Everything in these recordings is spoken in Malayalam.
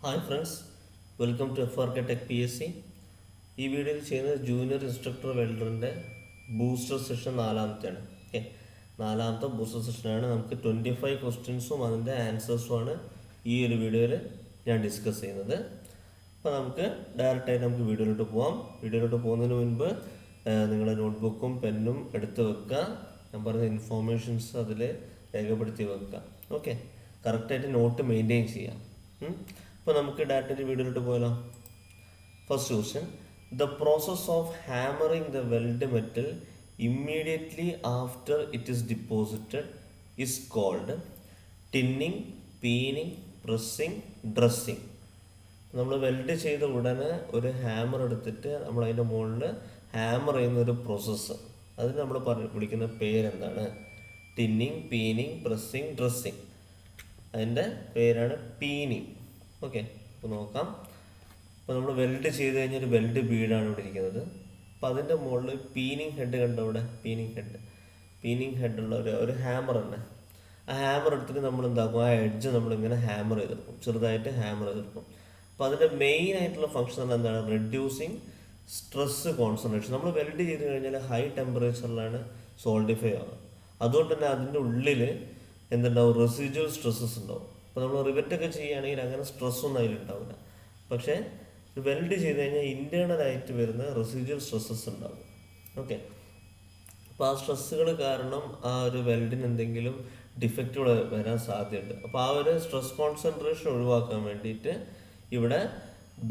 Hi friends, welcome to FRK tech PSC. ഈ വീഡിയോയിൽ ചെയ്യുന്നത് ജൂനിയർ ഇൻസ്ട്രക്ടർ വെൽഡറിൻ്റെ ബൂസ്റ്റർ സെഷൻ നാലാമത്തെയാണ്. ഓക്കെ, നാലാമത്തെ ബൂസ്റ്റർ സെഷനാണ്. നമുക്ക് 25 ക്വസ്റ്റ്യൻസും അതിൻ്റെ ആൻസേഴ്സുമാണ് ഈ ഒരു വീഡിയോയിൽ ഞാൻ ഡിസ്കസ് ചെയ്യുന്നത്. അപ്പോൾ നമുക്ക് ഡയറക്റ്റായിട്ട് നമുക്ക് വീഡിയോയിലോട്ട് പോകാം. വീഡിയോയിലോട്ട് പോകുന്നതിന് മുൻപ് നിങ്ങളുടെ നോട്ട്ബുക്കും പെന്നും എടുത്ത് വെക്കുക. ഞാൻ പറഞ്ഞ ഇൻഫോർമേഷൻസ് അതിൽ രേഖപ്പെടുത്തി വെക്കുക. ഓക്കെ, കറക്റ്റായിട്ട് നോട്ട് മെയിൻറ്റെയിൻ ചെയ്യാം. അപ്പോൾ നമുക്ക് ഡയറക്റ്റായിട്ട് വീഡിയോയിലോട്ട് പോയാലോ. First question: the process of hammering the weld metal immediately after it is deposited is called tinning, peening, pressing, dressing. നമ്മൾ വെൽഡ് ചെയ്ത ഉടനെ ഒരു ഹാമർ എടുത്തിട്ട് നമ്മൾ അതിൻ്റെ മുകളിൽ ഹാമർ ചെയ്യുന്ന ഒരു പ്രോസസ്സ്, അതിന് നമ്മൾ വിളിക്കുന്ന പേരെന്താണ്? Tinning, peening, pressing, dressing. അതിൻ്റെ പേരാണ് പീനിങ്. ഓക്കെ, അപ്പോൾ നോക്കാം. അപ്പോൾ നമ്മൾ വെൽഡ് ചെയ്ത് കഴിഞ്ഞൊരു വെൽഡ് ബീഡാണ് ഇവിടെ ഇരിക്കുന്നത്. അപ്പോൾ അതിൻ്റെ മുകളിൽ പീനിങ് ഹെഡ് കണ്ടോ? ഇവിടെ പീനിങ് ഹെഡുള്ള ഒരു ഹാമർ തന്നെ. ആ ഹാമർ എടുത്തിട്ട് നമ്മൾ എന്താക്കും? ആ എഡ്ജ് നമ്മളിങ്ങനെ ഹാമർ ചെയ്തെടുക്കും, ചെറുതായിട്ട് ഹാമർ ചെയ്തെടുക്കും. അപ്പോൾ അതിൻ്റെ മെയിൻ ആയിട്ടുള്ള ഫംഗ്ഷൻ എന്താണ്? Reducing stress concentration. നമ്മൾ വെൽഡ് ചെയ്ത് കഴിഞ്ഞാൽ ഹൈ ടെമ്പറേച്ചറിലാണ് സോൾഡിഫൈ ആവുക. അതുകൊണ്ട് തന്നെ അതിൻ്റെ ഉള്ളിൽ എന്തുണ്ടാവും? റെസിജ്വൽ സ്ട്രെസ്സസ് ഉണ്ടാവും. അപ്പോൾ നമ്മൾ റിവറ്റൊക്കെ ചെയ്യുകയാണെങ്കിൽ അങ്ങനെ സ്ട്രെസ്സൊന്നും അതിലുണ്ടാവില്ല. പക്ഷേ വെൽഡ് ചെയ്ത് കഴിഞ്ഞാൽ ഇൻറ്റേർണലായിട്ട് വരുന്ന റെസിജ്വൽ സ്ട്രെസ്സസ് ഉണ്ടാവും. ഓക്കെ, അപ്പോൾ ആ സ്ട്രെസ്സുകൾ കാരണം ആ ഒരു വെൽഡിന് എന്തെങ്കിലും ഡിഫക്റ്റുകൾ വരാൻ സാധ്യതയുണ്ട്. അപ്പോൾ ആ ഒരു സ്ട്രെസ് കോൺസെൻട്രേഷൻ ഒഴിവാക്കാൻ വേണ്ടിയിട്ട് ഇവിടെ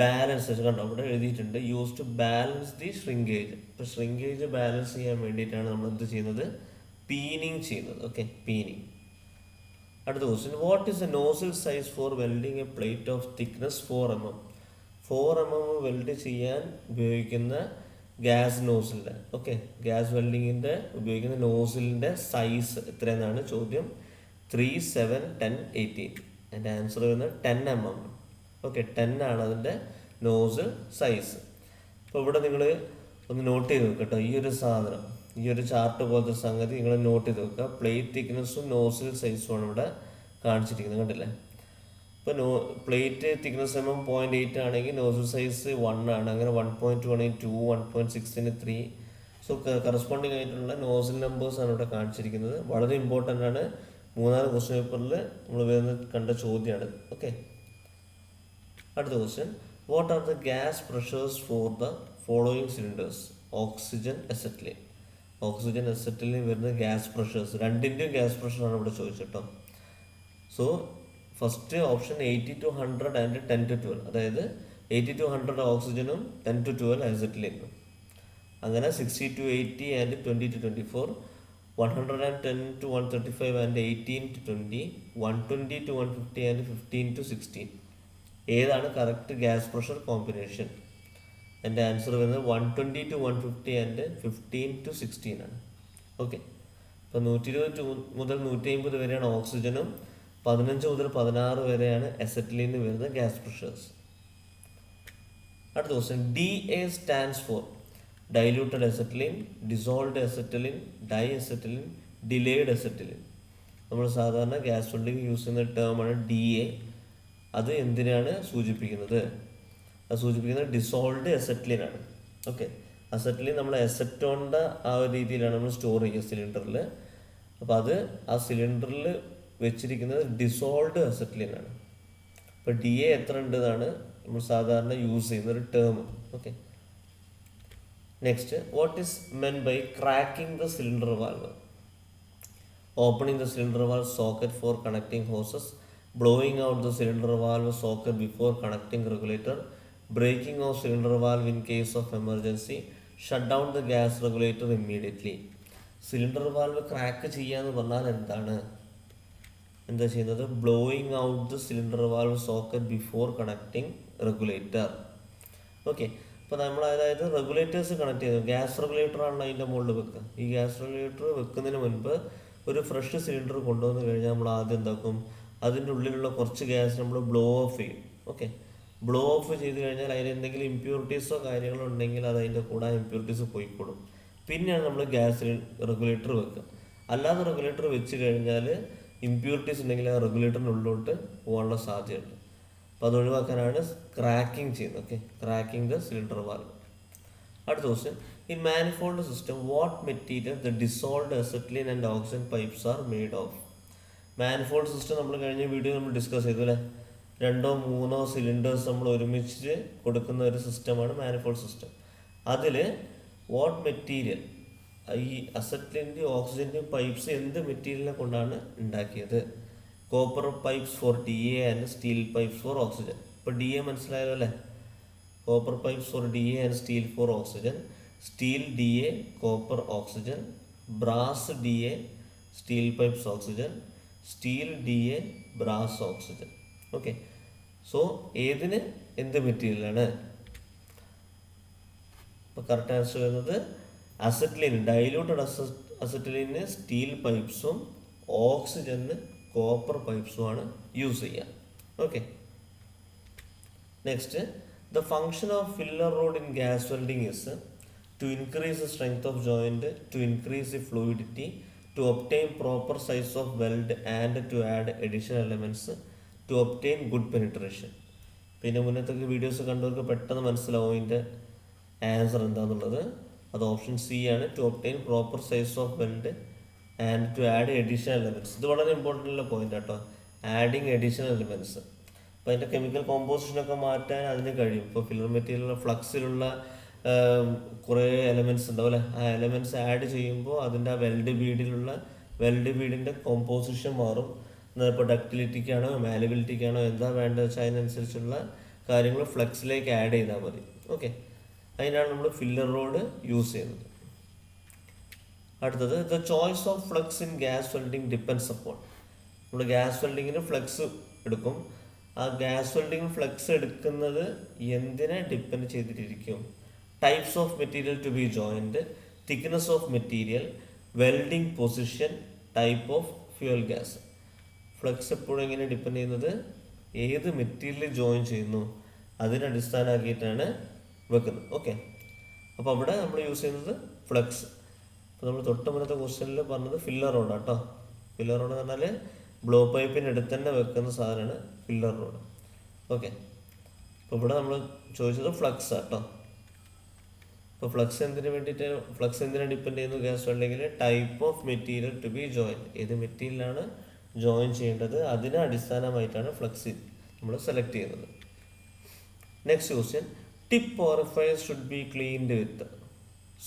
ബാലൻസ് കണ്ടോ, ഇവിടെ എഴുതിയിട്ടുണ്ട് use to balance the shrinkage. ഇപ്പോൾ ഷ്രിങ്കേജ് ബാലൻസ് ചെയ്യാൻ വേണ്ടിയിട്ടാണ് നമ്മൾ എന്ത് ചെയ്യുന്നത്? പീനിങ് ചെയ്യുന്നത്. Okay, peening. അടുത്ത question: what is a nozzle size for welding a plate of thickness 4 mm? 4 mm weld ചെയ്യാൻ ഉപയോഗിക്കുന്ന ഗ്യാസ് നോസിലിൻ്റെ, ഓക്കെ, ഗ്യാസ് വെൽഡിങ്ങിൻ്റെ ഉപയോഗിക്കുന്ന നോസിലിൻ്റെ സൈസ് എത്രയെന്നാണ് ചോദ്യം. 3, 7, 10, 18. അതിൻ്റെ ആൻസർ വരുന്നത് 10 mm. ഓക്കെ, 10 ആണ് അതിൻ്റെ നോസിൽ സൈസ്. അപ്പോൾ ഇവിടെ നിങ്ങൾ ഒന്ന് നോട്ട് ചെയ്ത് വെക്കട്ടോ. ഈ ഒരു സാധനം, ഈ ഒരു ചാർട്ട് പോലത്തെ സംഗതി നിങ്ങൾ നോട്ട് ചെയ്ത് വെക്കുക. പ്ലേറ്റ് തിക്നെസ്സും നോസിൽ സൈസുമാണ് ഇവിടെ കാണിച്ചിരിക്കുന്നത്, കണ്ടില്ലേ? ഇപ്പോൾ പ്ലേറ്റ് തിക്നെസ് 0.8 ആണെങ്കിൽ നോസിൽ സൈസ് 1 ആണ്. അങ്ങനെ 1.2 ആണെങ്കിൽ 2, 1.6 3. സോ കറസ്പോണ്ടിങ് ആയിട്ടുള്ള നോസിൽ നമ്പേഴ്സാണ് ഇവിടെ കാണിച്ചിരിക്കുന്നത്. വളരെ ഇമ്പോർട്ടൻ്റ് ആണ്. 3-4 ക്വസ്റ്റ്യൻ പേപ്പറിൽ നമ്മൾ വരുന്ന കണ്ട ചോദ്യമാണ്. ഓക്കെ, അടുത്ത question: what are the gas pressures for the following cylinders? Oxygen, acetylene. Oxygen, acetylene വരുന്ന ഗ്യാസ് പ്രഷേഴ്സ്, രണ്ടിൻ്റെയും ഗ്യാസ് പ്രഷറാണ് ഇവിടെ ചോദിച്ചിട്ടോ. So first option 80 to 100 and 10 to 12, അതായത് 80 to 100 ഓക്സിജനും 10 to 12 അസറ്റിലിനും. അങ്ങനെ 60 to 80 and 20 to 24, 110 to 135 and 18 to 20, 120 to 150 and 15 to 16. ഏതാണ് കറക്റ്റ് ഗ്യാസ് പ്രഷർ കോമ്പിനേഷൻ? എൻ്റെ ആൻസർ വരുന്നത് 120 to 150 ആൻഡ് 15 to 16 ആണ്. ഓക്കെ, അപ്പോൾ 120 മുതൽ 150 വരെയാണ് ഓക്സിജനും, 15 മുതൽ 16 വരെയാണ് അസറ്റിലിന് വരുന്ന ഗ്യാസ് പ്രഷേഴ്സ്. അടുത്ത question: DA stands for diluted acetylene, dissolved acetylene, di acetylene, delayed acetylene. നമ്മൾ സാധാരണ ഗ്യാസ് വെൽഡിങ് യൂസ് ചെയ്യുന്ന ടേമാണ് DA. അത് എന്തിനാണ് സൂചിപ്പിക്കുന്നത്? അത് സൂചിപ്പിക്കുന്നത് ഡിസോൾവ്ഡ് അസറ്റിലിനാണ്. ഓക്കെ, അസറ്റിലിൻ നമ്മൾ അസറ്റോണിൻ്റെ ആ ഒരു രീതിയിലാണ് നമ്മൾ സ്റ്റോർ ചെയ്യുക സിലിണ്ടറിൽ. അപ്പോൾ അത് ആ സിലിണ്ടറിൽ വെച്ചിരിക്കുന്നത് ഡിസോൾവ്ഡ് അസറ്റിലിനാണ്. അപ്പോൾ DA എത്ര ഉണ്ട് എന്നാണ് നമ്മൾ സാധാരണ യൂസ് ചെയ്യുന്ന ഒരു term. Okay, next: what is meant by cracking the cylinder valve? Opening the cylinder valve socket for connecting hoses, blowing out the cylinder valve socket before connecting regulator, breaking of cylinder valve in case of emergency, shut down the gas regulator immediately. Cylinder valve crack ചെയ്യാന്ന് പറഞ്ഞാൽ എന്താ ചെയ്യുന്നത്? Blowing out the cylinder valve socket before connecting regulator. Okay, അപ്പോൾ നമ്മൾ അതായത് റെഗുലേറ്റേഴ്സ് കണക്ട് ചെയ്തു. ഗ്യാസ് റെഗുലേറ്ററാണ് അതിൻ്റെ മുകളിൽ വെക്കുക. ഈ ഗ്യാസ് റെഗുലേറ്റർ വെക്കുന്നതിന് മുൻപ് ഒരു ഫ്രഷ് സിലിണ്ടർ കൊണ്ടുവന്ന് കഴിഞ്ഞാൽ നമ്മൾ ആദ്യം എന്താക്കും? അതിൻ്റെ ഉള്ളിലുള്ള കുറച്ച് ഗ്യാസ് നമ്മൾ ബ്ലോ ഓഫ് ചെയ്യും. ഓക്കെ, ബ്ലോ ഓഫ് ചെയ്ത് കഴിഞ്ഞാൽ അതിൽ എന്തെങ്കിലും ഇമ്പ്യൂരിറ്റീസോ കാര്യങ്ങളോ ഉണ്ടെങ്കിൽ അത് അതിൻ്റെ കൂടെ ആ ഇമ്പ്യൂരിറ്റീസ് പോയിക്കോളും. പിന്നെയാണ് നമ്മൾ ഗ്യാസ് റെഗുലേറ്റർ വെക്കുക. അല്ലാതെ റെഗുലേറ്റർ വെച്ച് കഴിഞ്ഞാൽ ഇമ്പ്യൂരിറ്റീസ് ഉണ്ടെങ്കിൽ ആ റെഗുലേറ്ററിനുള്ളിലോട്ട് പോകാനുള്ള സാധ്യതയുണ്ട്. അപ്പോൾ അത് ഒഴിവാക്കാനാണ് ക്രാക്കിംഗ് ചെയ്യുന്നത്. Okay, cracking the cylinder valve. അടുത്ത question, in manifold system what material the dissolved acetylene and oxygen pipes are made of? Manifold system നമ്മൾ കഴിഞ്ഞ വീഡിയോ നമ്മൾ ഡിസ്കസ് ചെയ്തു അല്ലേ. 2-3 സിലിണ്ടേഴ്സ് നമ്മൾ ഒരുമിച്ച് കൊടുക്കുന്ന ഒരു സിസ്റ്റമാണ് മാനിഫോൾഡ് സിസ്റ്റം. അതിൽ വാട്ട് മെറ്റീരിയൽ, ഈ അസെറ്റിലിൻ്റെയും ഓക്സിജൻ്റെയും പൈപ്സ് എന്ത് മെറ്റീരിയലിനെ കൊണ്ടാണ് ഉണ്ടാക്കിയത്? Copper pipes for DA and steel pipes for oxygen. ഇപ്പോൾ DA മനസ്സിലായല്ലോ അല്ലേ. Copper pipes for DA and steel for oxygen, steel DA copper oxygen, brass DA steel pipes oxygen, steel DA brass oxygen. Okay, so ഏതിന് എന്ത് മെറ്റീരിയലാണ്? ഇപ്പോൾ കറക്റ്റ് ആൻസർ വരുന്നത് അസെറ്റിലിൻ, ഡൈല്യൂട്ടഡ് അസെറ്റിലിന് സ്റ്റീൽ പൈപ്സും ഓക്സിജന് കോപ്പർ പൈപ്സുമാണ് യൂസ് ചെയ്യുക. Okay, next, the function of filler rod in gas welding is to increase the strength of joint, to increase the fluidity, to obtain proper size of weld and to add additional elements to obtain good penetration. പിന്നെ മുന്നത്തെ വീഡിയോസ് കണ്ടവർക്ക് പെട്ടെന്ന് മനസ്സിലാവും ഇതിൻ്റെ ആൻസർ എന്താണെന്നുള്ളത്. അത് ഓപ്ഷൻ സി ആണ്, to obtain proper size of weld and to add additional elements. ഇത് വളരെ ഇമ്പോർട്ടൻ്റ് ഉള്ള പോയിന്റ് കേട്ടോ, ആഡിങ് എഡീഷണൽ എലമെൻറ്റ്സ്. അപ്പോൾ അതിൻ്റെ കെമിക്കൽ കോമ്പോസിഷനൊക്കെ മാറ്റാൻ അതിന് കഴിയും. ഇപ്പോൾ ഫില്ലർ മെറ്റീരിയൽ ഫ്ലക്സിലുള്ള കുറേ എലമെൻറ്റ്സ് ഉണ്ടാവും അല്ലേ. ആ എലമെൻറ്റ്സ് ആഡ് ചെയ്യുമ്പോൾ അതിൻ്റെ ആ വെൽഡ് ബീഡിൻ്റെ കോമ്പോസിഷൻ മാറും. ഇപ്പോൾ ഡക്റ്റിലിറ്റിക്കാണോ മാലബിലിറ്റിക്കാണോ എന്താ വേണ്ടത് വെച്ചാൽ അതിനനുസരിച്ചുള്ള കാര്യങ്ങൾ ഫ്ലക്സിലേക്ക് ആഡ് ചെയ്താൽ മതി. ഓക്കെ, അതിനാണ് നമ്മൾ ഫില്ലർ റോഡ് യൂസ് ചെയ്യുന്നത്. അടുത്തത്, the choice of flux in gas welding depends upon. നമ്മൾ ഗ്യാസ് വെൽഡിങ്ങിന് ഫ്ലക്സ് എടുക്കും. ആ ഗ്യാസ് വെൽഡിങ് ഫ്ലക്സ് എടുക്കുന്നത് എന്തിനെ ഡിപ്പെൻഡ് ചെയ്തിട്ടിരിക്കും? Types of material to be joined, thickness of material, welding position, type of fuel gas. Flux എപ്പോഴും എങ്ങനെ ഡിപ്പെൻഡ് ചെയ്യുന്നത്? ഏത് മെറ്റീരിയൽ ജോയിൻ ചെയ്യുന്നു അതിനെ അടിസ്ഥാനമാക്കിയിട്ടാണ് വെക്കുന്നത്. ഓക്കെ, അപ്പോൾ അവിടെ നമ്മൾ യൂസ് ചെയ്യുന്നത് ഫ്ലക്സ്. അപ്പോൾ നമ്മൾ തൊട്ട് മുന്നത്തെ ക്വസ്റ്റ്യനിൽ പറഞ്ഞത് ഫില്ലർ റോഡാണ് കേട്ടോ. ഫില്ലർ റോഡ് എന്ന് പറഞ്ഞാൽ ബ്ലോ പൈപ്പിൻ്റെ അടുത്ത് തന്നെ വെക്കുന്ന സാധനമാണ് ഫില്ലർ റോഡ്. ഓക്കെ, അപ്പോൾ ഇവിടെ നമ്മൾ ചോദിച്ചത് ഫ്ലക്സ് കേട്ടോ. അപ്പോൾ ഫ്ലക്സ് എന്തിനാണ് ഡിപ്പെൻഡ് ചെയ്യുന്നത് ഗ്യാസ് വെൽഡിങ്ങിൽ? Type of material to be join, ഏത് മെറ്റീരിയലാണ് ജോയിൻ ചെയ്യേണ്ടത് അതിനെ അടിസ്ഥാനമായിട്ടാണ് ഫ്ലക്സ് നമ്മൾ സെലക്ട് ചെയ്യുന്നത്. Next question, tip orifice should be cleaned with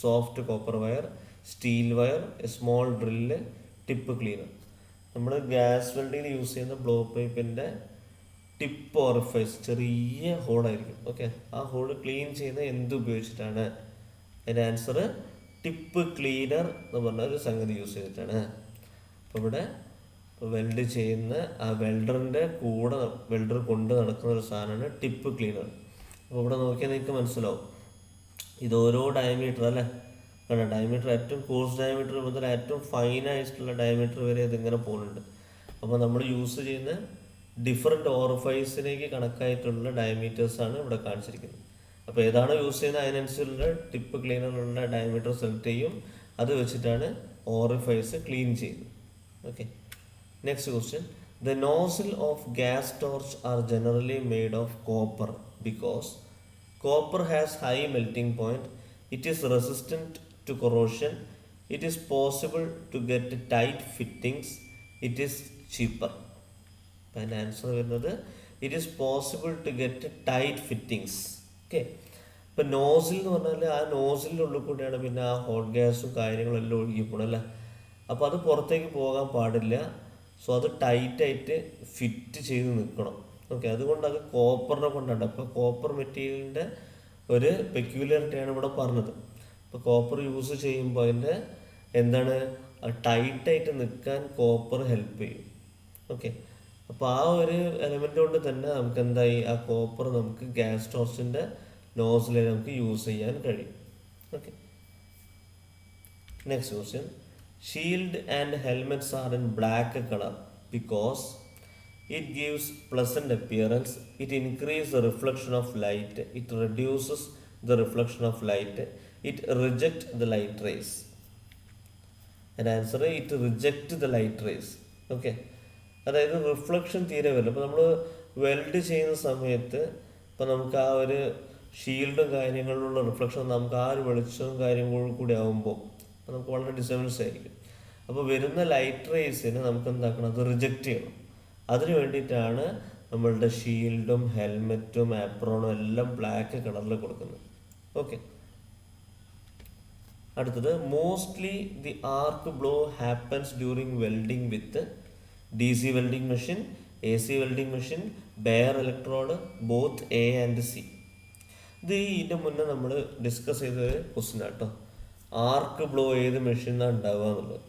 soft copper wire, steel wire, a small drill, tip cleaner. നമ്മൾ ഗ്യാസ് വെൽഡിങ്ങിൽ യൂസ് ചെയ്യുന്ന ബ്ലോ പൈപ്പിൻ്റെ ടിപ്പ് ഓറിഫൈസ് ചെറിയ ഹോളായിരിക്കും. ഓക്കെ, ആ ഹോൾ ക്ലീൻ ചെയ്യുന്ന എന്ത് ഉപയോഗിച്ചിട്ടാണ്? അതിൻ്റെ ആൻസർ ടിപ്പ് ക്ലീനർ എന്ന് പറഞ്ഞ ഒരു സംഗതി യൂസ് ചെയ്തിട്ടാണ്. അപ്പോൾ ഇവിടെ വെൽഡ് ചെയ്യുന്ന ആ വെൽഡർ കൊണ്ട് നടക്കുന്ന ഒരു സാധനമാണ് ടിപ്പ് ക്ലീനർ. അപ്പോൾ ഇവിടെ നോക്കിയാൽ നിങ്ങൾക്ക് മനസ്സിലാവും ഇത് ഓരോ ഡയമീറ്റർ അല്ലേ. കാരണം ഡയമീറ്റർ ഏറ്റവും കോഴ്സ് ഡയമീറ്റർ മുതൽ ഏറ്റവും ഫൈനായിട്ടുള്ള ഡയമീറ്റർ വരെ ഇതിങ്ങനെ പോകുന്നുണ്ട്. അപ്പോൾ നമ്മൾ യൂസ് ചെയ്യുന്ന ഡിഫറെൻറ്റ് ഓറിഫൈസിലേക്ക് കണക്കായിട്ടുള്ള ഡയമീറ്റേഴ്സാണ് ഇവിടെ കാണിച്ചിരിക്കുന്നത്. അപ്പോൾ ഏതാണോ യൂസ് ചെയ്യുന്നത് അതിനനുസരിച്ചുള്ള ടിപ്പ് ക്ലീനറിനുള്ള ഡയമീറ്റർ സെലക്ട് ചെയ്യും. അത് വെച്ചിട്ടാണ് ഓറിഫൈസ് ക്ലീൻ ചെയ്യുന്നത്. Okay, next question, the nozzle of gas torch are generally made of copper because copper has high melting point, it is resistant to corrosion, it is possible to get tight fittings, it is cheaper. അപ്പം അതിൻ്റെ ആൻസർ വരുന്നത് it is possible to get tight fittings. Okay, ഇപ്പം നോസിൽ എന്ന് പറഞ്ഞാൽ ആ നോസിലിൻ്റെ ഉള്ളിൽ കൂടെയാണ് പിന്നെ ആ ഹോട്ട് ഗ്യാസും കാര്യങ്ങളെല്ലാം ഒഴുകി പോകണം അല്ലേ. അപ്പോൾ അത് പുറത്തേക്ക് പോകാൻ പാടില്ല. സോ അത് ടൈറ്റായിട്ട് ഫിറ്റ് ചെയ്ത് നിൽക്കണം. ഓക്കെ, അതുകൊണ്ട് അത് കോപ്പറിനെ കൊണ്ടാണ്. അപ്പോൾ കോപ്പർ മെറ്റീരിയലിൻ്റെ ഒരു പെക്യുലാരിറ്റിയാണ് ഇവിടെ പറഞ്ഞത്. ഇപ്പോൾ കോപ്പർ യൂസ് ചെയ്യുമ്പോൾ അതിൻ്റെ എന്താണ് ടൈറ്റായിട്ട് നിൽക്കാൻ കോപ്പർ ഹെൽപ്പ് ചെയ്യും. ഓക്കെ, അപ്പോൾ ആ ഒരു എലമെൻ്റ് കൊണ്ട് തന്നെ നമുക്ക് എന്തായി ആ കോപ്പർ നമുക്ക് ഗ്യാസ് ടോർച്ചിൻ്റെ നോസിൽ നമുക്ക് യൂസ് ചെയ്യാൻ കഴിയും. Okay, next question, shield and helmets are in black colour because it gives pleasant appearance, it increase the reflection of light, it reduces the reflection of light, it reject the light rays. അതിൻ്റെ answer it reject the light rays. Okay, അതായത് റിഫ്ലക്ഷൻ തീരെ വരില്ല. അപ്പോൾ നമ്മൾ വെൽഡ് ചെയ്യുന്ന സമയത്ത് ഇപ്പം നമുക്ക് ആ ഒരു ഷീൽഡും കാര്യങ്ങളിലുള്ള റിഫ്ലക്ഷൻ നമുക്ക് ആ ഒരു വെളിച്ചവും കാര്യങ്ങളും കൂടി ആകുമ്പോൾ നമുക്ക് വളരെ ഡിസ്റ്റർബൻസ് ആയിരിക്കും. അപ്പോൾ വരുന്ന ലൈറ്റ് റേസിന് നമുക്ക് എന്താക്കണം, അത് റിജക്റ്റ് ചെയ്യണം. അതിന് വേണ്ടിയിട്ടാണ് നമ്മളുടെ ഷീൽഡും ഹെൽമെറ്റും ആപ്രോണും എല്ലാം ബ്ലാക്ക് കളറിൽ കൊടുക്കുന്നത്. ഓക്കെ, അടുത്തത് mostly the arc blow happens during welding with DC welding machine, AC welding machine, bare electrode, both A and C. ഇത് ഇതിൻ്റെ മുന്നേ നമ്മൾ ഡിസ്കസ് ചെയ്ത ക്വസ്റ്റ്യൻ ആട്ടോ. ആർക്ക് ബ്ലോ ഏത് മെഷീനാണ് ഉണ്ടാവുക എന്നുള്ളത്.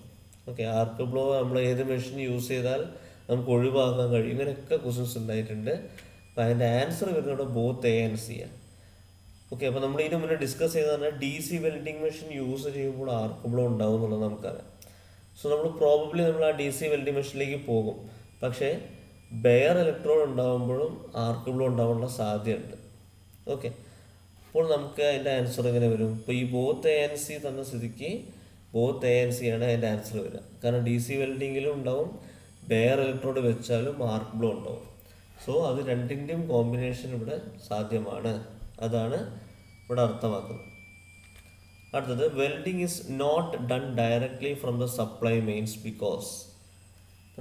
ഓക്കെ, ആർക്ക് ബ്ലോ നമ്മൾ ഏത് മെഷീൻ യൂസ് ചെയ്താൽ നമുക്ക് ഒഴിവാക്കാൻ കഴിയും, ഇങ്ങനെയൊക്കെ ക്വസ്റ്റ്യൻസ് ഉണ്ടായിട്ടുണ്ട്. അപ്പോൾ അതിൻ്റെ ആൻസർ വരുന്നത് ബോത്ത് A ആൻഡ് C ആണ്. ഓക്കെ, അപ്പോൾ നമ്മൾ ഇതിന് മുന്നേ ഡിസ്കസ് ചെയ്ത് പറഞ്ഞാൽ DC വെൽഡിങ് മെഷീൻ യൂസ് ചെയ്യുമ്പോൾ ആർക്ക് ബ്ലോ ഉണ്ടാവും എന്നുള്ളത് നമുക്കറിയാം. സോ നമ്മൾ പ്രോബബ്ലി നമ്മൾ ആ DC വെൽഡിങ് മെഷീനിലേക്ക് പോകും. പക്ഷേ ബെയർ ഇലക്ട്രോഡ് ഉണ്ടാകുമ്പോഴും ആർക്ക് ബ്ലോ ഉണ്ടാവാനുള്ള സാധ്യതയുണ്ട്. ഓക്കെ, അപ്പോൾ നമുക്ക് അതിൻ്റെ ആൻസർ എങ്ങനെ വരും? ഇപ്പോൾ ഈ ബോത്ത് A ആൻഡ് C തന്ന സ്ഥിതിക്ക് ബോത്ത് A ആൻഡ് C ആണ് അതിൻ്റെ ആൻസർ വരിക. കാരണം DC വെൽഡിങ്ങിലും ഉണ്ടാവും, ബെയർ ഇലക്ട്രോഡ് വെച്ചാലും ആർക്ക് ബ്ലോ ഉണ്ടാവും. സോ അത് രണ്ടിൻ്റെയും കോമ്പിനേഷൻ ഇവിടെ സാധ്യമാണ്. അതാണ് ഇവിടെ അർത്ഥമാക്കുന്നത്. അടുത്തത്, welding is not done directly from the supply mains because.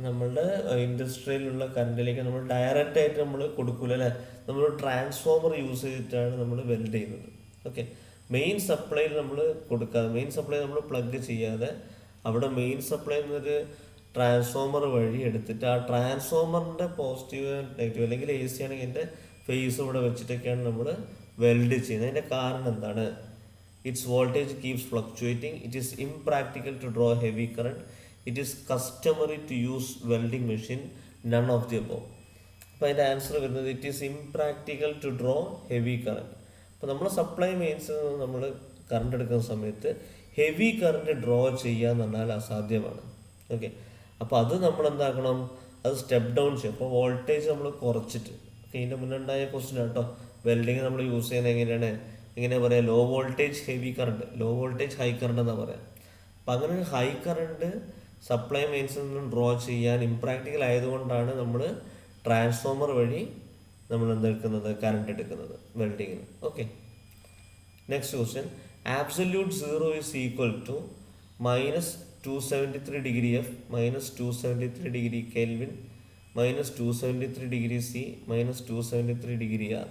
നമ്മളുടെ ഇൻഡസ്ട്രിയിലുള്ള കറണ്ടിലേക്ക് നമ്മൾ ഡയറക്റ്റ് ആയിട്ട് നമ്മൾ കൊടുക്കില്ല അല്ലേ, നമ്മൾ ട്രാൻസ്ഫോമർ യൂസ് ചെയ്തിട്ടാണ് നമ്മൾ വെൽഡ് ചെയ്യുന്നത്. ഓക്കെ, മെയിൻ സപ്ലൈയിൽ നമ്മൾ കൊടുക്കാതെ, മെയിൻ സപ്ലൈ നമ്മൾ പ്ലഗ് ചെയ്യാതെ അവിടെ മെയിൻ സപ്ലൈ എന്നൊരു ട്രാൻസ്ഫോമർ വഴി എടുത്തിട്ട് ആ ട്രാൻസ്ഫോമറിൻ്റെ പോസിറ്റീവ് നെഗറ്റീവ് അല്ലെങ്കിൽ AC ആണെങ്കിൽ അതിൻ്റെ ഫേസ് ഇവിടെ വെച്ചിട്ടൊക്കെയാണ് നമ്മൾ വെൽഡ് ചെയ്യുന്നത്. അതിൻ്റെ കാരണം എന്താണ്? Its voltage keeps fluctuating, it is impractical to draw heavy current, it is customary to use welding machine, none of the above. അപ്പോൾ അതിൻ്റെ ആൻസർ വരുന്നത് it is impractical to draw heavy current. അപ്പോൾ നമ്മൾ സപ്ലൈ മെയിൻസിൽ നിന്ന് നമ്മൾ കറണ്ട് എടുക്കുന്ന സമയത്ത് ഹെവി കറണ്ട് ഡ്രോ ചെയ്യുക എന്ന് പറഞ്ഞാൽ അസാധ്യമാണ്. ഓക്കെ, അപ്പോൾ അത് നമ്മൾ എന്താക്കണം, അത് സ്റ്റെപ്പ് ഡൗൺ ചെയ്യും. അപ്പോൾ വോൾട്ടേജ് നമ്മൾ കുറച്ചിട്ട്, ഓക്കെ, ഇതിൻ്റെ മുന്നേ ഉണ്ടായ ക്വസ്റ്റ്യൻ കേട്ടോ, വെൽഡിങ് നമ്മൾ യൂസ് ചെയ്യുന്നത് എങ്ങനെയാണ് പറയുക, low voltage heavy current, low voltage high current എന്നാണ് പറയാം. അപ്പം അങ്ങനെ ഹൈ കറണ്ട് സപ്ലൈ മെയിൻസിൽ നിന്നും ഡ്രോ ചെയ്യാൻ ഇംപ്രാക്ടിക്കൽ ആയതുകൊണ്ടാണ് നമ്മൾ ട്രാൻസ്ഫോമർ വഴി നമ്മൾ എന്തെടുക്കുന്നത്, കറണ്ട് എടുക്കുന്നത് വെൽഡിങ്ങിന്. Okay, next question, absolute zero is equal to -273 degree F, -273 degree kelvin, -273 degree C, -273 degree R.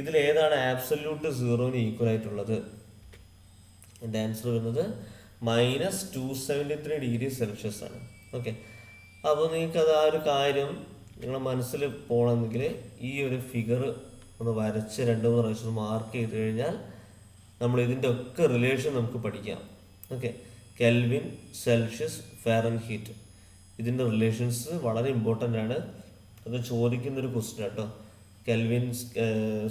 ഇതിലേതാണ് ആബ്സല്യൂട്ട് സീറോന് ഈക്വൽ ആയിട്ടുള്ളത്? എൻ്റെ ആൻസർ വരുന്നത് -273 ഡിഗ്രി സെൽഷ്യസ് ആണ്. ഓക്കെ, അപ്പോൾ നിങ്ങൾക്കത് ആ ഒരു കാര്യം നിങ്ങളുടെ മനസ്സിൽ പോകണമെങ്കിൽ ഈ ഒരു ഫിഗർ ഒന്ന് വരച്ച് 2-3 പ്രാവശ്യം മാർക്ക് ചെയ്ത് കഴിഞ്ഞാൽ നമ്മൾ ഇതിൻ്റെ ഒക്കെ റിലേഷൻ നമുക്ക് പഠിക്കാം. ഓക്കെ, കെൽവിൻ, സെൽഷ്യസ്, ഫാരൻഹീറ്റ്, ഇതിൻ്റെ റിലേഷൻസ് വളരെ ഇമ്പോർട്ടൻ്റ് ആണ്. അത് ചോദിക്കുന്നൊരു ക്വസ്റ്റ്യൻ കേട്ടോ. കെൽവിൻ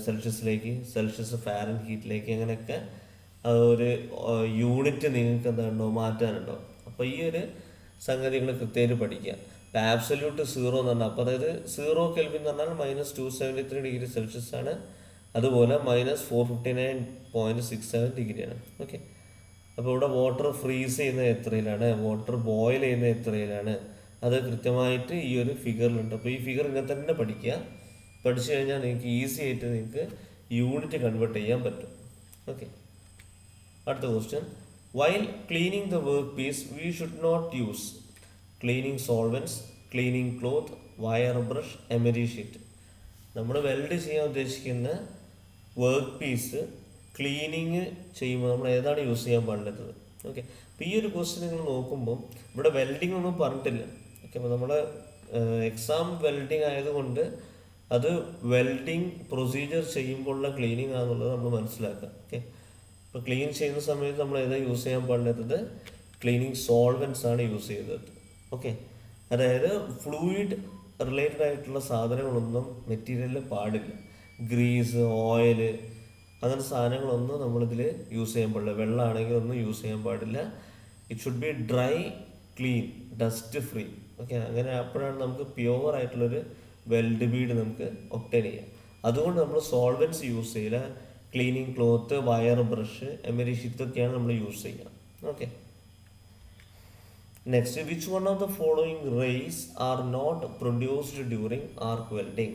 സെൽഷ്യസിലേക്ക്, സെൽഷ്യസ് ഫാരൻഹീറ്റിലേക്ക്, അങ്ങനെയൊക്കെ ഒരു യൂണിറ്റ് നിങ്ങൾക്ക് എന്താണോ മാറ്റാനുണ്ടോ. അപ്പോൾ ഈ ഒരു സംഗതികൾ കൃത്യമായിട്ട് പഠിക്കുക. ആബ്സല്യൂട്ട് സീറോ എന്ന് പറഞ്ഞാൽ, അപ്പോൾ അതായത് 0 കെൽവിൻ എന്ന് പറഞ്ഞാൽ -273 ഡിഗ്രി സെൽഷ്യസ് ആണ്. അതുപോലെ -459.67 ഡിഗ്രിയാണ്. ഓക്കെ, അപ്പോൾ ഇവിടെ വാട്ടർ ഫ്രീസ് ചെയ്യുന്നത് എത്രയിലാണ്, വാട്ടർ ബോയിൽ ചെയ്യുന്നത് എത്രയിലാണ്, അത് കൃത്യമായിട്ട് ഈ ഒരു ഫിഗറിലുണ്ട്. അപ്പോൾ ഈ ഫിഗർ ഇങ്ങനെ തന്നെ പഠിക്കുക. പഠിച്ചു കഴിഞ്ഞാൽ നിങ്ങൾക്ക് ഈസി ആയിട്ട് നിങ്ങൾക്ക് യൂണിറ്റ് കൺവേർട്ട് ചെയ്യാൻ പറ്റും. ഓക്കെ, അടുത്ത question, while cleaning the work piece we should not use cleaning solvents, cleaning cloth, wire brush, emery sheet. നമ്മൾ വെൽഡ് ചെയ്യാൻ ഉദ്ദേശിക്കുന്ന വർക്ക് പീസ് ക്ലീനിങ് ചെയ്യുമ്പോൾ നമ്മൾ ഏതാണ് യൂസ് ചെയ്യാൻ പാടുള്ളത്? ഓക്കെ, അപ്പോൾ ഈ ഒരു ക്വസ്റ്റ്യൻ നിങ്ങൾ നോക്കുമ്പോൾ ഇവിടെ വെൽഡിംഗ് ഒന്നും പറഞ്ഞിട്ടില്ല. ഓക്കെ, അപ്പോൾ നമ്മുടെ എക്സാം വെൽഡിങ് ആയതുകൊണ്ട് അത് വെൽഡിങ് പ്രൊസീജിയർ ചെയ്യുമ്പോഴുള്ള ക്ലീനിങ് ആണെന്നുള്ളത് നമ്മൾ മനസ്സിലാക്കുക. ഓക്കെ, ഇപ്പോൾ ക്ലീൻ ചെയ്യുന്ന സമയത്ത് നമ്മൾ ഏതാണ് യൂസ് ചെയ്യാൻ പാടുള്ളത്? ക്ലീനിങ് സോൾവെൻറ്റ്സ് ആണ് യൂസ് ചെയ്തത്. ഓക്കെ, അതായത് ഫ്ലൂയിഡ് റിലേറ്റഡ് ആയിട്ടുള്ള സാധനങ്ങളൊന്നും മെറ്റീരിയലിൽ പാടില്ല. ഗ്രീസ്, ഓയിൽ, അങ്ങനത്തെ സാധനങ്ങളൊന്നും നമ്മളിതിൽ യൂസ് ചെയ്യാൻ പാടില്ല. വെള്ളമാണെങ്കിൽ ഒന്നും യൂസ് ചെയ്യാൻ പാടില്ല. It should be dry, clean, dust free. Okay, അങ്ങനെ അപ്പോഴാണ് നമുക്ക് പ്യുവർ ആയിട്ടുള്ളൊരു വെൽഡ് ബീഡ് നമുക്ക് ഒബ്റ്റൈൻ ചെയ്യാം. അതുകൊണ്ട് നമ്മൾ സോൾവെൻറ്റ്സ് യൂസ് ചെയ്യില്ല. Cleaning cloth, wire brush, emery sheet ഒക്കെയാണ് നമ്മൾ യൂസ് ചെയ്യുക. Okay, Next, which one of the following rays are not produced during arc welding?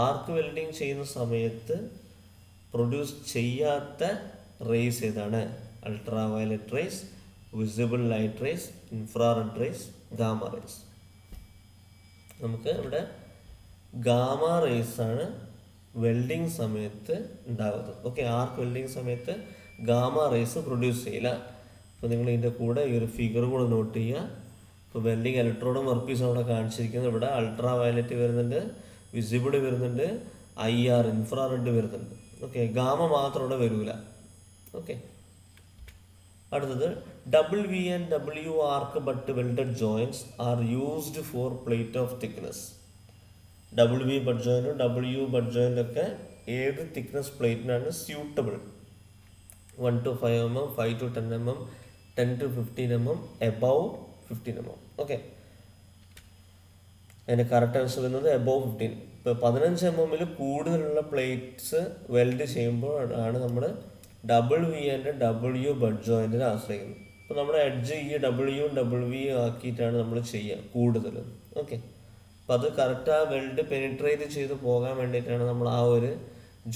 Arc welding ചെയ്യുന്ന സമയത്ത് പ്രൊഡ്യൂസ് ചെയ്യാത്ത റേസ് ഏതാണ്? Ultraviolet rays, visible light rays, infrared rays, gamma rays. നമുക്ക് ഇവിടെ ഗാമ റേസ് ആണ് വെൽഡിങ് സമയത്ത് ഉണ്ടാകുന്നത്. ഓക്കെ, ആർക്ക് വെൽഡിങ് സമയത്ത് ഗാമ റേസ് പ്രൊഡ്യൂസ് ചെയ്യില്ല. അപ്പോൾ നിങ്ങൾ ഇതിൻ്റെ കൂടെ ഈ ഒരു ഫിഗർ കൂടെ നോട്ട് ചെയ്യുക. ഇപ്പോൾ വെൽഡിങ് ഇലക്ട്രോഡും വർക്ക് പീസും അവിടെ കാണിച്ചിരിക്കുന്നത്. ഇവിടെ അൾട്രാ വയലറ്റ് വരുന്നുണ്ട്, വിസിബിൾ വരുന്നുണ്ട്, IR ഇൻഫ്രാറെഡ് വരുന്നുണ്ട്. ഓക്കെ, ഗാമ മാത്രം ഇവിടെ വരില്ല. ഓക്കെ, അടുത്തത് WV and W arc butt welded joints are used for plate of thickness. WV butt ജോയിൻറ്റും W ബട്ട് ജോയിൻ്റൊക്കെ ഏത് തിക്നെസ് പ്ലേറ്റിനാണ് suitable? 1 to 5 mm, 5 to 10 mm, 10 to 15 mm, above 15 mm. Okay, അതിൻ്റെ കറക്റ്റ് ആൻസർ വരുന്നത് എബോവ് 15. ഇപ്പോൾ 15 mm കൂടുതലുള്ള പ്ലേറ്റ്സ് വെൽഡ് ചെയ്യുമ്പോൾ ആണ് നമ്മൾ WV ആൻഡ് W ബഡ് ജോയിൻറ്റിനെ ആശ്രയിക്കുന്നത്. അപ്പോൾ നമ്മുടെ എഡ്ജ് ഈ W W ആക്കിയിട്ടാണ് നമ്മൾ ചെയ്യുക കൂടുതൽ. ഓക്കെ, അപ്പോൾ അത് കറക്റ്റ് ആ വെൽഡ് പെനിട്രേറ്റ് ചെയ്ത് പോകാൻ വേണ്ടിയിട്ടാണ് നമ്മൾ ആ ഒരു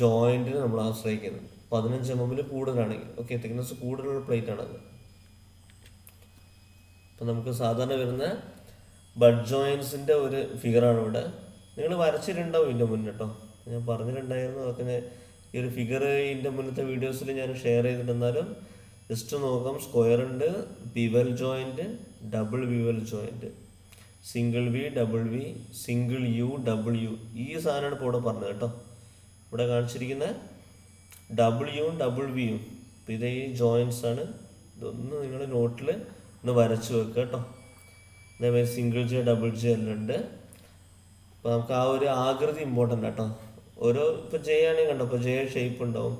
ജോയിൻറ്റിന് നമ്മൾ ആശ്രയിക്കുന്നത്. 15 mm കൂടുതലാണെങ്കിൽ. ഓക്കെ, തിക്നെസ് കൂടുതലുള്ള പ്ലേറ്റ് ആണത്. അപ്പോൾ നമുക്ക് സാധാരണ വരുന്ന ബഡ് ജോയിൻസിൻ്റെ ഒരു ഫിഗറാണ് ഇവിടെ. നിങ്ങൾ വരച്ചിട്ടുണ്ടാവും ഇതിൻ്റെ മുന്നേ കേട്ടോ, ഞാൻ പറഞ്ഞിട്ടുണ്ടായിരുന്നു. അതൊക്കെ ഈ ഒരു ഫിഗർ ഇതിൻ്റെ മുന്നത്തെ വീഡിയോസിൽ ഞാൻ ഷെയർ ചെയ്തിട്ടുണ്ടെന്നാലും ജസ്റ്റ് നോക്കാം. സ്ക്വയർ ഉണ്ട്, bevel joint, double bevel joint, single V, double V, single U, W. ഈ സാധനമാണ് ഇപ്പോൾ ഇവിടെ പറഞ്ഞത് കേട്ടോ. ഇവിടെ കാണിച്ചിരിക്കുന്ന W-യും ഡബിൾ V-യും. അപ്പോൾ ഇത് ഈ ജോയിൻറ്റ്സ് ആണ്. ഇതൊന്ന് നിങ്ങൾ നോട്ടിൽ ഒന്ന് വരച്ച് വെക്കുക കേട്ടോ. അതേമാതിരി സിംഗിൾ J, ഡബിൾ J എല്ലാം ഉണ്ട്. അപ്പോൾ നമുക്ക് ആ ഒരു ആകൃതി ഇമ്പോർട്ടൻ്റ് കേട്ടോ. ഓരോ ഇപ്പോൾ J ആണെങ്കിൽ കണ്ടോ, ഇപ്പോൾ J ഷേപ്പ് ഉണ്ടാവും,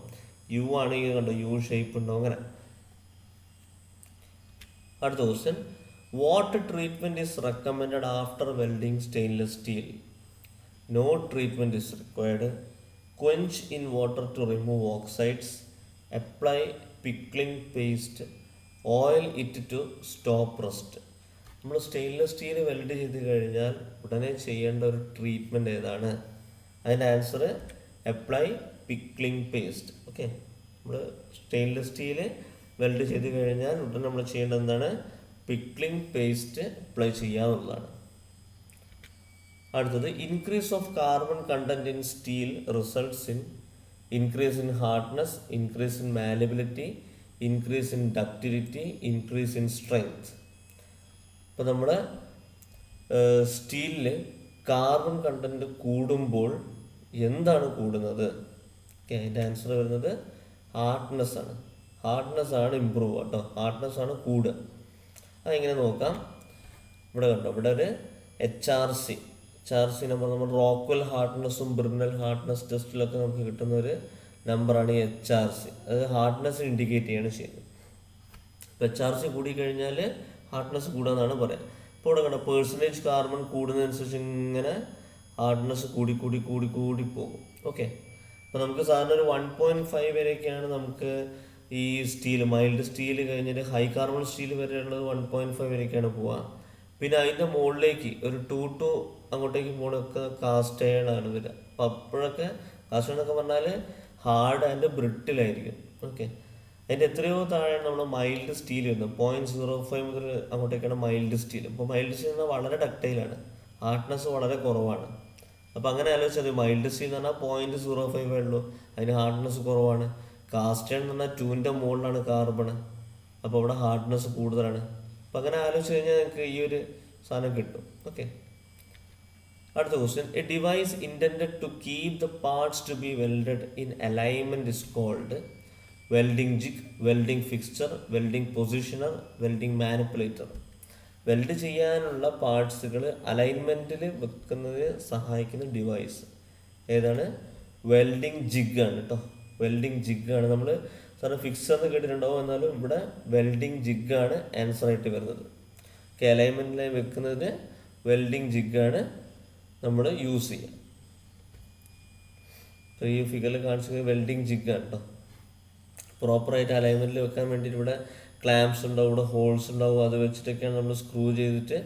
U ആണെങ്കിൽ കണ്ടോ U ഷേപ്പ് ഉണ്ടാവും, അങ്ങനെ. അടുത്ത question, what treatment is recommended after welding stainless steel? No treatment is required. Quench in water to remove oxides, apply pickling paste, oil it to stop rust. നമ്മൾ സ്റ്റെയിൻലെസ് സ്റ്റീൽ വെൽഡ് ചെയ്ത് കഴിഞ്ഞാൽ ഉടനെ ചെയ്യേണ്ട ഒരു ട്രീറ്റ്മെൻറ്റ് ഏതാണ്? അതിൻ്റെ answer apply pickling paste. Okay, നമ്മൾ സ്റ്റെയിൻലെസ് സ്റ്റീൽ വെൽഡ് ചെയ്ത് കഴിഞ്ഞാൽ ഉടനെ നമ്മൾ ചെയ്യേണ്ടത് എന്താണ്? പിക്ലിംഗ് പേസ്റ്റ് അപ്ലൈ ചെയ്യാവുന്നതാണ്. അടുത്തത്, increase of carbon content in steel results in increase in hardness, increase in malleability, increase in ductility, increase in strength. ഇപ്പോൾ നമ്മുടെ സ്റ്റീലിൽ കാർബൺ കണ്ടന്റ് കൂടുമ്പോൾ എന്താണ് കൂടുന്നത്? ഓക്കെ, അതിൻ്റെ ആൻസർ വരുന്നത് ഹാർഡ്നെസ് ആണ്. ഹാർഡ്നെസ് ആണ് ഇമ്പ്രൂവ് കേട്ടോ, ഹാർഡ്നെസ് ആണ് കൂടുക. അതെങ്ങനെ നോക്കാം. ഇവിടെ കണ്ടോ, ഇവിടെ ഒരു HRC നമ്പർ, നമ്മൾ റോക്ക്വെൽ ഹാർഡ്നെസ്സും ബ്രിന്നൽ ഹാർഡ്നെസ് ടെസ്റ്റിലൊക്കെ നമുക്ക് കിട്ടുന്ന ഒരു നമ്പറാണ് ഈ HRC. അത് ഹാർഡ്നെസ് ഇൻഡിക്കേറ്റ് ചെയ്യാണ് ചെയ്യുന്നത്. ഇപ്പോൾ HRC കൂടിക്കഴിഞ്ഞാൽ ഹാർഡ്നെസ് കൂടുകയെന്നാണ് പറയുക. ഇപ്പോൾ ഇവിടെ കണ്ടോ, പേഴ്സൻറ്റേജ് കാർബൺ കൂടുന്നതനുസരിച്ച് ഇങ്ങനെ ഹാർഡ്നെസ് കൂടി പോകും. ഓക്കെ, അപ്പോൾ നമുക്ക് സാധാരണ ഒരു 1.5 വരെയൊക്കെയാണ് നമുക്ക് ഈ സ്റ്റീൽ, മൈൽഡ് സ്റ്റീൽ കഴിഞ്ഞിട്ട് ഹൈ കാർബൺ സ്റ്റീൽ വരെയുള്ളത് 1.5 വരെയൊക്കെയാണ് പോവുക. പിന്നെ അതിൻ്റെ മുകളിലേക്ക് ഒരു 2 to അങ്ങോട്ടേക്ക് പോകണമൊക്കെ കാസ്റ്റ് അയണാണ് വരിക. അപ്പോൾ അപ്പോഴൊക്കെ കാസ്റ്റ് അയൺ എന്നൊക്കെ പറഞ്ഞാൽ ഹാർഡ് ആൻഡ് ബ്രിട്ടിലായിരിക്കും. ഓക്കെ, അതിൻ്റെ എത്രയോ താഴെയാണ് നമ്മൾ മൈൽഡ് സ്റ്റീൽ വരുന്നത്. 0.05 മുതൽ അങ്ങോട്ടേക്കാണ് മൈൽഡ് സ്റ്റീൽ. അപ്പോൾ മൈൽഡ് സ്റ്റീൽ എന്നാൽ വളരെ ഡക്റ്റൈലാണ്, ഹാർഡ്നെസ് വളരെ കുറവാണ്. അപ്പോൾ അങ്ങനെ ആലോചിച്ചാൽ മൈൽഡ് സ്റ്റീൽ എന്ന് പറഞ്ഞാൽ 0.05 ഉള്ളൂ, അതിന് ഹാർഡ്നെസ് കുറവാണ്. കാസ്റ്റ് അയൺ എന്ന് പറഞ്ഞാൽ 2ൻ്റെ മുകളിലാണ് കാർബൺ, അപ്പോൾ അവിടെ ഹാർഡ്നെസ് കൂടുതലാണ്. അപ്പോൾ അങ്ങനെ ആലോചിച്ച് കഴിഞ്ഞാൽ നിങ്ങൾക്ക് ഈ ഒരു സാധനം കിട്ടും. ഓക്കെ, അടുത്ത question, a device intended to keep the parts to be welded in alignment is called welding jig, welding fixture, welding positioner, welding manipulator. Weld ചെയ്യാനുള്ള പാർട്സുകൾ അലൈൻമെൻറ്റിൽ വെക്കുന്നതിന് സഹായിക്കുന്ന ഡിവൈസ് ഏതാണ്? വെൽഡിംഗ് ജിഗ് ആണ് കേട്ടോ. വെൽഡിംഗ് ജിഗ് ആണ്. നമ്മൾ സാറിന് ഫിക്സർ എന്ന് കേട്ടിട്ടുണ്ടാവും, എന്നാലും ഇവിടെ വെൽഡിംഗ് ജിഗ് ആണ് ആൻസർ ആയിട്ട് വരുന്നത്. ഓക്കെ, അലൈൻമെൻറ്റിലായി വെക്കുന്നതിന് വെൽഡിംഗ് ജിഗ് ആണ് നമ്മൾ യൂസ് ചെയ്യുക. അപ്പോൾ ഈ ഫിഗറിൽ കാണിച്ചത് വെൽഡിംഗ് ജിഗ് ആണ് കേട്ടോ. പ്രോപ്പറായിട്ട് അലൈൻമെൻറ്റിൽ വെക്കാൻ വേണ്ടിയിട്ട് ഇവിടെ ക്ലാംപ്സ് ഉണ്ടാവും, ഇവിടെ ഹോൾസ് ഉണ്ടാവും. അത് വെച്ചിട്ടൊക്കെയാണ് നമ്മൾ സ്ക്രൂ ചെയ്തിട്ട്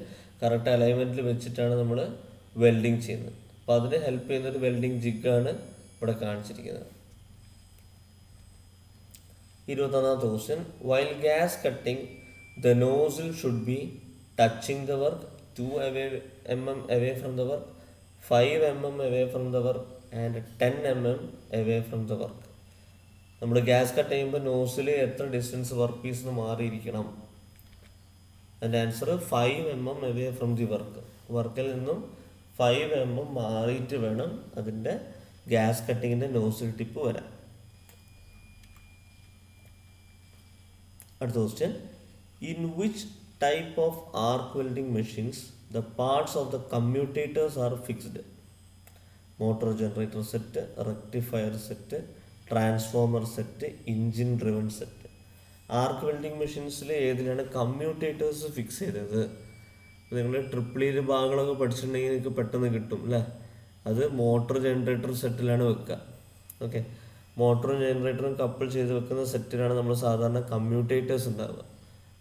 കറക്റ്റ് അലൈൻമെൻറ്റിൽ വെച്ചിട്ടാണ് നമ്മൾ വെൽഡിങ് ചെയ്യുന്നത്. അപ്പോൾ അതിന് ഹെൽപ്പ് ചെയ്യുന്നൊരു വെൽഡിങ് ജിഗാണ് ഇവിടെ കാണിച്ചിരിക്കുന്നത്. 21ാമത്തെ question. While gas cutting the nozzle should be touching the work 2 mm away from the work, 5 mm away from the work and 10 mm away from the work. നമ്മൾ ഗ്യാസ് കട്ട് ചെയ്യുമ്പോൾ നോസിൽ എത്ര ഡിസ്റ്റൻസ് വർക്ക് പീസിൽ നിന്ന് മാറിയിരിക്കണം? അതിൻ്റെ answer 5 mm away from the work. വർക്കിൽ നിന്നും 5 mm മാറിയിട്ട് വേണം അതിൻ്റെ ഗ്യാസ് കട്ടിങ്ങിൻ്റെ നോസിൽ ടിപ്പ് വരാൻ. അടുത്ത question. In which type of arc welding machines the parts of the commutators are fixed? Motor generator set, rectifier set, transformer set, engine driven set. Arc welding മെഷീൻസിൽ ഏതിലാണ് കമ്മ്യൂട്ടേറ്റേഴ്സ് ഫിക്സ് ചെയ്തത്? നിങ്ങൾ ട്രിപ്പിളിയിൽ ഭാഗങ്ങളൊക്കെ പഠിച്ചിട്ടുണ്ടെങ്കിൽ നിങ്ങൾക്ക് പെട്ടെന്ന് കിട്ടും അല്ലേ. അത് മോട്ടോർ ജനറേറ്റർ സെറ്റിലാണ് വെക്കുക. ഓക്കെ, മോട്ടറും ജനറേറ്ററും കപ്പിൾ ചെയ്ത് വെക്കുന്ന സെറ്റിലാണ് നമ്മൾ സാധാരണ കമ്മ്യൂട്ടേറ്റേഴ്സ് ഉണ്ടാവുക.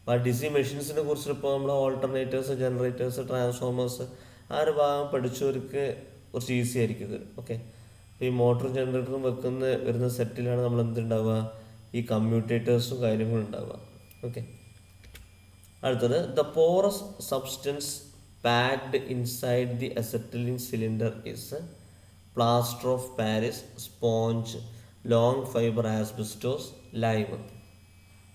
അപ്പോൾ ആ ഡിസി മെഷീൻസിനെ കുറിച്ച് ഇപ്പോൾ നമ്മൾ ഓൾട്ടർനേറ്റേഴ്സ്, ജനറേറ്റേഴ്സ്, ട്രാൻസ്ഫോമേഴ്സ് ആ ഒരു ഭാഗം പഠിച്ചവർക്ക് കുറച്ച് ഈസി ആയിരിക്കും ഇത്. ഓക്കെ, അപ്പോൾ ഈ മോട്ടറും ജനറേറ്ററും വരുന്ന സെറ്റിലാണ് നമ്മൾ എന്തുണ്ടാവുക? ഈ കമ്മ്യൂട്ടേറ്റേഴ്സും കാര്യങ്ങളും ഉണ്ടാവുക. ഓക്കെ, അടുത്തത്. The porous substance packed inside the acetylene cylinder is plaster of Paris, sponge, long fibre asbestos, lime.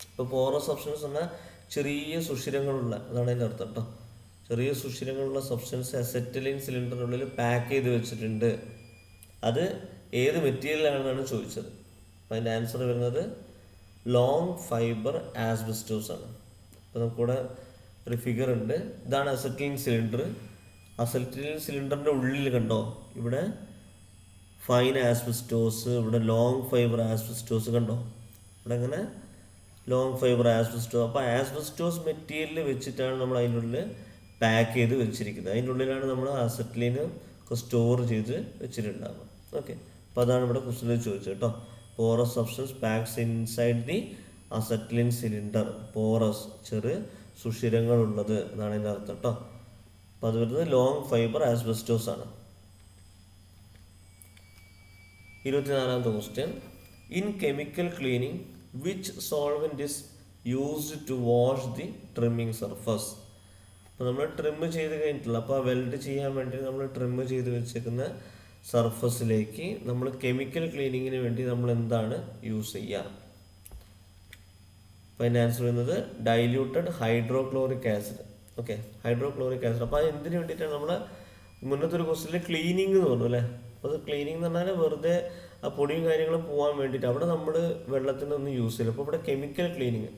ഇപ്പോൾ പോറസ് സബ്സ്റ്റൻസ് പറഞ്ഞാൽ ചെറിയ സുഷിരങ്ങളുള്ള, അതാണ് അതിൻ്റെ അർത്ഥം കേട്ടോ. ചെറിയ സുഷിരങ്ങളുള്ള സബ്സ്റ്റൻസ് അസറ്റലിൻ സിലിണ്ടറിനുള്ളിൽ പാക്ക് ചെയ്ത് വെച്ചിട്ടുണ്ട്. അത് ഏത് മെറ്റീരിയലാണെന്നാണ് ചോദിച്ചത്. അപ്പോൾ അതിൻ്റെ ആൻസർ വരുന്നത് ലോങ് ഫൈബർ ആസ്ബസ്റ്റോസ് ആണ്. അപ്പോൾ നമുക്കിവിടെ ഒരു ഫിഗർ ഉണ്ട്. ഇതാണ് അസറ്റലിൻ സിലിണ്ടർ. അസറ്റലിൻ സിലിണ്ടറിൻ്റെ ഉള്ളിൽ കണ്ടോ, ഇവിടെ ഫൈൻ ആസ്ബസ്റ്റോസ്, ഇവിടെ ലോങ് ഫൈബർ ആസ്ബസ്റ്റോസ് കണ്ടോ, ഇവിടെ ഇങ്ങനെ ലോങ് ഫൈബർ ആസ്ബസ്റ്റോസ്. അപ്പോൾ ആസ്ബസ്റ്റോസ് മെറ്റീരിയൽ വെച്ചിട്ടാണ് നമ്മൾ അതിൻ്റെ ഉള്ളിൽ പാക്ക് ചെയ്ത് വെച്ചിരിക്കുന്നത്. അതിൻ്റെ ഉള്ളിലാണ് നമ്മൾ അസറ്റലിന് ഒക്കെ സ്റ്റോർ ചെയ്ത് വെച്ചിട്ടുണ്ടാകുക. ഓക്കെ, അപ്പോൾ അതാണ് ഇവിടെ ക്വസ്റ്റ്യനിൽ ചോദിച്ചത് കേട്ടോ. Porous substance packs inside the acetylene cylinder. Porous ചെറിയ സുഷിരങ്ങളുള്ളത് എന്നാണ് അതിൻ്റെ അർത്ഥം കേട്ടോ. അപ്പോൾ അത് വരുന്നത് ലോങ് ഫൈബർ ആസ്ബസ്റ്റോസ് ആണ്. 24ാമത്തെ question. In chemical cleaning which solvent is used to wash the trimming surface? അപ്പോൾ നമ്മൾ ട്രിം ചെയ്ത് കഴിഞ്ഞിട്ടില്ല. അപ്പോൾ വെൽഡ് ചെയ്യാൻ വേണ്ടി നമ്മൾ ട്രിം ചെയ്ത് വെച്ചേക്കുന്ന സർഫസിലേക്ക് നമ്മൾ കെമിക്കൽ ക്ലീനിങ്ങിന് വേണ്ടി നമ്മൾ എന്താണ് യൂസ് ചെയ്യുക? അപ്പോൾ അതിൻ്റെ ആൻസർ വരുന്നത് diluted hydrochloric acid. Okay, hydrochloric acid. അപ്പോൾ അത് എന്തിനു വേണ്ടിയിട്ടാണ്? നമ്മൾ മുന്നത്തെ ഒരു ക്വസ്റ്റ്യനിൽ ക്ലീനിങ് എന്ന് പറഞ്ഞു അല്ലേ. അപ്പോൾ അത് ക്ലീനിങ് എന്ന് പറഞ്ഞാൽ വെറുതെ ആ പൊടിയും കാര്യങ്ങളും പോകാൻ വേണ്ടിയിട്ട് അവിടെ നമ്മൾ വെള്ളത്തിനൊന്നും യൂസ് ചെയ്യില്ല. അപ്പോൾ ഇവിടെ കെമിക്കൽ ക്ലീനിങ്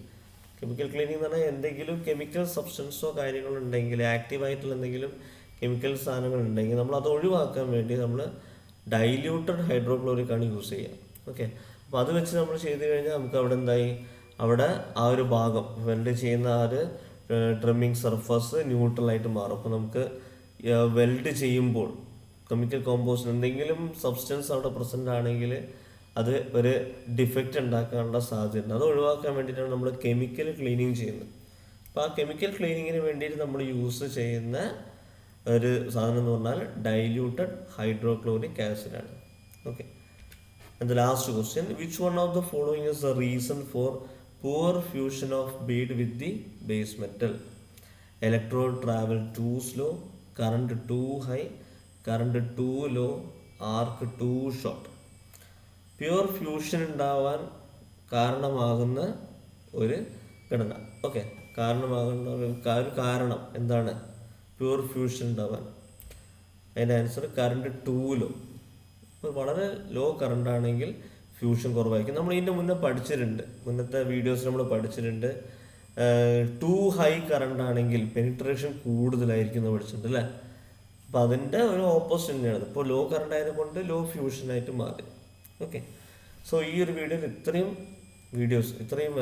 എന്ന് പറഞ്ഞാൽ എന്തെങ്കിലും കെമിക്കൽ സബ്സ്റ്റൻസോ കാര്യങ്ങളോ ഉണ്ടെങ്കിൽ, ആക്റ്റീവായിട്ടുള്ള എന്തെങ്കിലും കെമിക്കൽ സാധനങ്ങൾ ഉണ്ടെങ്കിൽ നമ്മൾ അത് ഒഴിവാക്കാൻ വേണ്ടി നമ്മൾ ഡൈല്യൂട്ടഡ് ഹൈഡ്രോക്ലോറിക് ആണ് യൂസ് ചെയ്യുക. ഓക്കെ, അപ്പോൾ അത് വെച്ച് നമ്മൾ ചെയ്ത് കഴിഞ്ഞാൽ നമുക്ക് അവിടെ എന്തായി, അവിടെ ആ ഒരു ഭാഗം വെൽഡ് ചെയ്യുന്ന ആ ഒരു ട്രിമ്മിങ് സർഫസ് ന്യൂട്രലായിട്ട് മാറും. അപ്പോൾ നമുക്ക് വെൽഡ് ചെയ്യുമ്പോൾ കെമിക്കൽ കോമ്പോസിഷൻ എന്തെങ്കിലും സബ്സ്റ്റൻസ് അവിടെ പ്രസൻ്റ് ആണെങ്കിൽ അത് ഒരു ഡിഫക്റ്റ് ഉണ്ടാക്കാനുള്ള സാധ്യതയുണ്ട്. അത് ഒഴിവാക്കാൻ വേണ്ടിയിട്ടാണ് നമ്മൾ കെമിക്കൽ ക്ലീനിങ് ചെയ്യുന്നത്. അപ്പോൾ ആ കെമിക്കൽ ക്ലീനിങ്ങിന് വേണ്ടിയിട്ട് നമ്മൾ യൂസ് ചെയ്യുന്ന ഒരു സാധനം എന്ന് പറഞ്ഞാൽ ഡൈല്യൂട്ടഡ് ഹൈഡ്രോക്ലോറിക് ആസിഡാണ്. Okay, and the last question. Which one of the following is the reason for poor fusion of bead with the base metal? Electrode travel too slow, current too high, current too low, arc too short. Pure fusion ഉണ്ടാവാൻ കാരണമാകുന്ന ഒരു ഘടന. ഓക്കെ, കാരണമാകുന്ന ഒരു കാരണം എന്താണ് പ്യുവർ ഫ്യൂഷൻ ഉണ്ടാവാൻ? അതിൻ്റെ ആൻസർ കറണ്ട് ടു ലോ. അപ്പോൾ വളരെ ലോ കറണ്ട് ആണെങ്കിൽ ഫ്യൂഷൻ കുറവായിരിക്കും. നമ്മൾ ഇതിൻ്റെ മുന്നേ പഠിച്ചിട്ടുണ്ട്, മുന്നത്തെ വീഡിയോസ് നമ്മൾ പഠിച്ചിട്ടുണ്ട്. ടു ഹൈ കറണ്ട് ആണെങ്കിൽ പെനിട്രേഷൻ കൂടുതലായിരിക്കും എന്ന് പഠിച്ചിട്ടുണ്ട് അല്ലേ. അപ്പോൾ അതിൻ്റെ ഒരു ഓപ്പോസിറ്റ് തന്നെയാണ്. ഇപ്പോൾ ലോ കറണ്ട് ആയതുകൊണ്ട് ലോ ഫ്യൂഷനായിട്ട് മാറി. ഓക്കെ, സോ ഈ ഒരു വീഡിയോയിൽ ഇത്രയും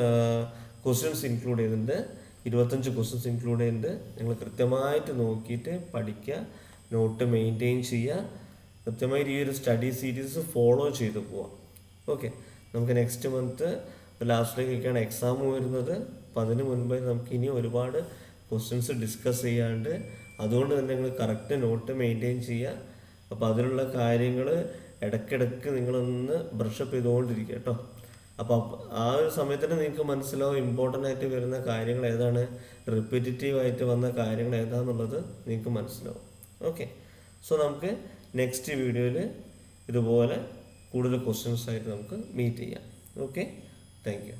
ക്വസ്റ്റ്യൻസ് ഇൻക്ലൂഡ് ചെയ്തിട്ടുണ്ട്. 25 ക്വസ്റ്റ്യൻസ് ഇൻക്ലൂഡ് ചെയ്തിട്ടുണ്ട്. നിങ്ങൾ കൃത്യമായിട്ട് നോക്കിയിട്ട് പഠിക്കുക, നോട്ട് മെയിൻറ്റെയിൻ ചെയ്യുക, കൃത്യമായിട്ട് ഈ ഒരു സ്റ്റഡി സീരീസ് ഫോളോ ചെയ്ത് പോവാം. ഓക്കെ, നമുക്ക് നെക്സ്റ്റ് മന്ത് ലാസ്റ്റിലേക്കൊക്കെയാണ് എക്സാം വരുന്നത്. അപ്പോൾ അതിന് മുൻപായി നമുക്ക് ഇനി ഒരുപാട് ക്വസ്റ്റ്യൻസ് ഡിസ്കസ് ചെയ്യാണ്ട്, അതുകൊണ്ട് തന്നെ നിങ്ങൾ കറക്റ്റ് നോട്ട് മെയിൻറ്റെയിൻ ചെയ്യുക. അപ്പോൾ അതിലുള്ള കാര്യങ്ങൾ ഇടയ്ക്കിടയ്ക്ക് നിങ്ങളൊന്ന് ബ്രഷപ്പ് ചെയ്തുകൊണ്ടിരിക്കുക കേട്ടോ. അപ്പോൾ ആ ഒരു സമയത്തിന് നിങ്ങൾക്ക് മനസ്സിലാവും ഇമ്പോർട്ടൻ്റ് ആയിട്ട് വരുന്ന കാര്യങ്ങൾ ഏതാണ്, റിപ്പീറ്റേറ്റീവ് ആയിട്ട് വന്ന കാര്യങ്ങൾ ഏതാണെന്നുള്ളത് നിങ്ങൾക്ക് മനസ്സിലാവും. ഓക്കെ, സോ നമുക്ക് നെക്സ്റ്റ് വീഡിയോയിൽ ഇതുപോലെ കൂടുതൽ ക്വസ്റ്റ്യൻസ് ആയിട്ട് നമുക്ക് മീറ്റ് ചെയ്യാം. Okay, thank you.